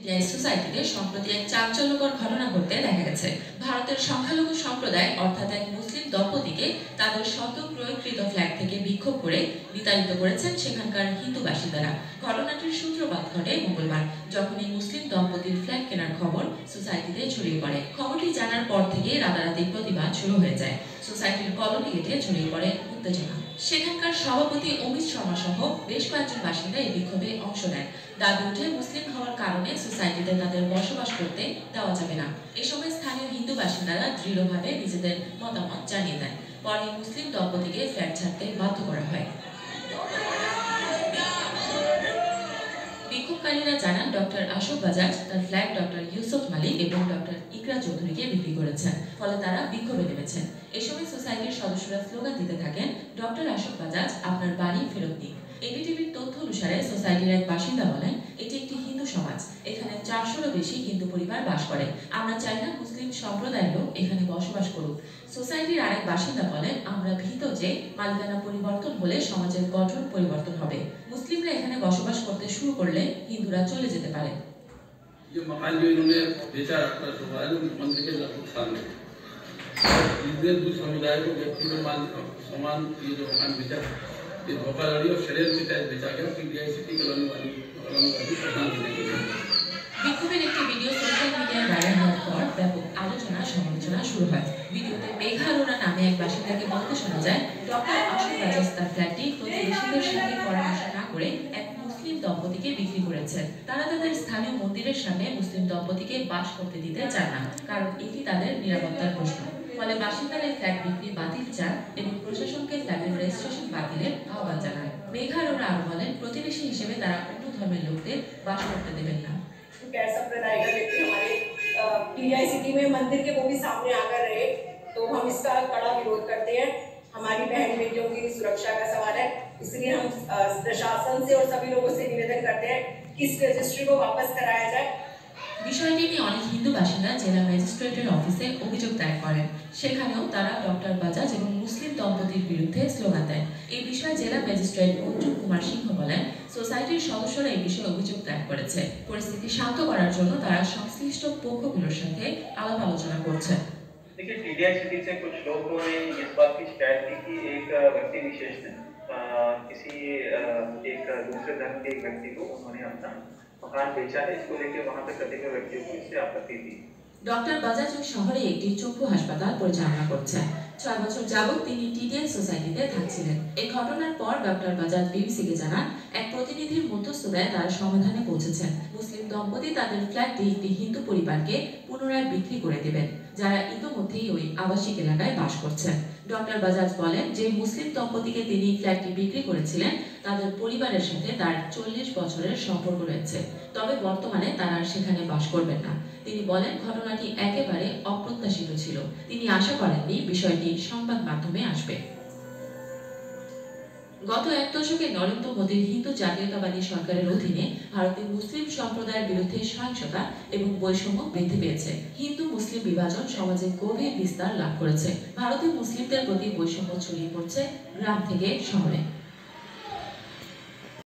TI সোসাইটিতে সম্প্রতি এক চাঞ্চল্যকর ঘটনা ঘটতে দেখা গেছে। ভারতের সংখ্যালঘু সম্প্রদায় অর্থাৎ এক মুসলিম দম্পতিকে তাদের স্বতঃক্রয়কৃত ফ্ল্যাট থেকে বিক্ষোভ করে বিতাড়িত করেছেন সেখানকার হিন্দু বাসিন্দারা। ঘটনাটির সূত্রপাত ঘটে মঙ্গলবার, যখন এই মুসলিম দম্পতির ফ্ল্যাট কেনার খবর সোসাইটিতে ছড়িয়ে পড়ে। খবরটি জানার পর থেকে রাতারাতি প্রতিবাদ শুরু হয়ে যায়। সোসাইটির কলোনি গেটে ছড়িয়ে পড়ে উত্তেজনা। সেখানকার সভাপতি অমিত শর্মা সহ বেশ কয়েকজন বাসিন্দা এই বিক্ষোভে অংশ নেন। দাবি উঠে মুসলিম হওয়ার কারণে সোসাইটিতে তাদের বসবাস করতে দেওয়া যাবে না। এ সময় স্থানীয় হিন্দু বাসিন্দারা দৃঢ়ভাবে নিজেদের মতামত জানিয়ে দেন। পরে মুসলিম দম্পতিকে ফ্ল্যাট ছাড়তে বাধ্য করা হয়। বিক্ষোভকারীরা জানান, ডক্টর আশোক বাজাজ তার ফ্ল্যাট ডক্টর ইউসুফ মালিক এবং ডক্টর ইকরা চৌধুরীকে বিক্রি করেছেন, ফলে তারা বিক্ষোভে নেমেছেন। এ সময় সোসাইটির সদস্যরা স্লোগান দিতে থাকেন, ডক্টর আশোক বাজাজ আপনার বাড়ি ফেরত দিন। এবিটিভির তথ্য অনুসারে সোসাইটির এক বাসিন্দা বলেন, এটি একটি হিন্দু সমাজ, এখানে 400-রও বেশি হিন্দু পরিবার বাস করে। আমরা চাই না মুসলিম সম্প্রদায়ের লোক এখানে বসবাস করুক। সোসাইটির আরেক বাসিন্দা বলেন, আমরা ভীত যে মালিকানা পরিবর্তন হলে সমাজের গঠন পরিবর্তন হবে। মুসলিমরা এখানে বসবাস করতে শুরু করলে হিন্দুরা চলে যেতে পারে। ये मकान जो इन्होंने बेचा रखा मंदिर के सामने, हिंदू समुदाय को व्यक्तिगत समान ये जो मकान बेचा, ये धोखाधड़ी और षड्यंत्र के तहत बेचा गया। टीआई सिटी कॉलोनी वाली प्रशांत देने के लिए বিক্ষোভের একটি ভিডিও সোশ্যাল মিডিয়ায় ভাইরাল হওয়ার পর ব্যাপক আলোচনা সমালোচনা শুরু হয়। ভিডিওতে মেঘা আরোরা নামে এক বাসিন্দাকে বলতে শোনা যায়, ডক্টর আশোক বাজাজ তার ফ্ল্যাটটি প্রতিবেশীদের সঙ্গে পরামর্শ না করে এক মুসলিম দম্পতিকে বিক্রি করেছেন। তারা তাদের স্থানীয় মন্দিরের সামনে মুসলিম দম্পতিকে বাস করতে দিতে চান না, কারণ এটি তাদের নিরাপত্তার প্রশ্ন। ফলে বাসিন্দারা এই ফ্ল্যাট বিক্রি বাতিল চান এবং প্রশাসনকে ফ্ল্যাটের রেজিস্ট্রেশন বাতিলের আহ্বান জানায়। মেঘা আরোরা আরো বলেন, প্রতিবেশী হিসেবে তারা অন্য ধর্মের লোকদের বাস करते देवें ना। गैर संप्रदाय का व्यक्ति हमारे टीआई सिटी में मंदिर के वो भी सामने आकर रहे, तो हम इसका कड़ा विरोध करते हैं। हमारी बहन बेटियों की सुरक्षा का सवाल है, इसलिए हम प्रशासन से और सभी लोगों से निवेदन करते हैं कि इस रजिस्ट्री को वापस कराया जाए। বিষয়টি নিয়ে অনেক হিন্দু বাসিন্দা জেলা ম্যাজিস্ট্রেটের অফিসে অভিযোগ দায়ের করেন। সেখানেও তারা ডক্টর বাজাজ এবং মুসলিম দম্পতির বিরুদ্ধে স্লোগান দেন। এই বিষয়ে জেলা ম্যাজিস্ট্রেট অর্জুন কুমার সিংহ বলেন, সোসাইটির সদস্যরা এই বিষয়ে অভিযোগ দায়ের করেছে। পরিস্থিতি শান্ত করার জন্য তারা সংশ্লিষ্ট পক্ষগুলোর সাথে আলাপ আলোচনা করছেন। देखिए, टीआई सिटी से कुछ लोगों ने इस बात की शिकायत की कि एक व्यक्ति विशेष ने किसी एक दूसरे धर्म के एक व्यक्ति को उन्होंने अपना मकान बेचा है। इसको लेकर वहां पे कथित व्यक्तियों को इससे आपत्ति थी। ডক্টর বাজাজ ওই শহরে একটি চক্ষু হাসপাতাল পরিচালনা করছেন। 6 বছর যাবত তিনি টিটিআই সোসাইটিতে থাকছিলেন। এই ঘটনার পর ডক্টর বাজাজ বিবিসিকে জানান, এক প্রতিনিধির মধ্যস্থতায় তারা সমাধানে পৌঁছেছেন। মুসলিম দম্পতি তাদের ফ্ল্যাটটি একটি হিন্দু পরিবারকে পুনরায় বিক্রি করে দেবেন, যারা ইতোমধ্যেই ওই আবাসিক এলাকায় বাস করছেন। ডক্টর বাজাজ বলেন, যে মুসলিম দম্পতিকে তিনি ফ্ল্যাটটি বিক্রি করেছিলেন তাদের পরিবারের সাথে তার 40 বছরের সম্পর্ক রয়েছে, তবে বর্তমানে তারা সেখানে বাস করবেন না। তিনি বলেন, ঘটনাটি একেবারে অপ্রত্যাশিত ছিল। তিনি আশা করেননি বিষয়টি সংবাদ মাধ্যমে আসবে। গত এক দশকে নরেন্দ্র মোদীর হিন্দু জাতীয়তাবাদী সরকারের অধীনে ভারতে মুসলিম সম্প্রদায়ের বিরুদ্ধে সহিংসতা এবং বৈষম্য বৃদ্ধি পেয়েছে। হিন্দু মুসলিম বিভাজন সমাজে গভীর বিস্তার লাভ করেছে। ভারতে মুসলিমদের প্রতি বৈষম্য ছড়িয়ে পড়ছে গ্রাম থেকে শহরে।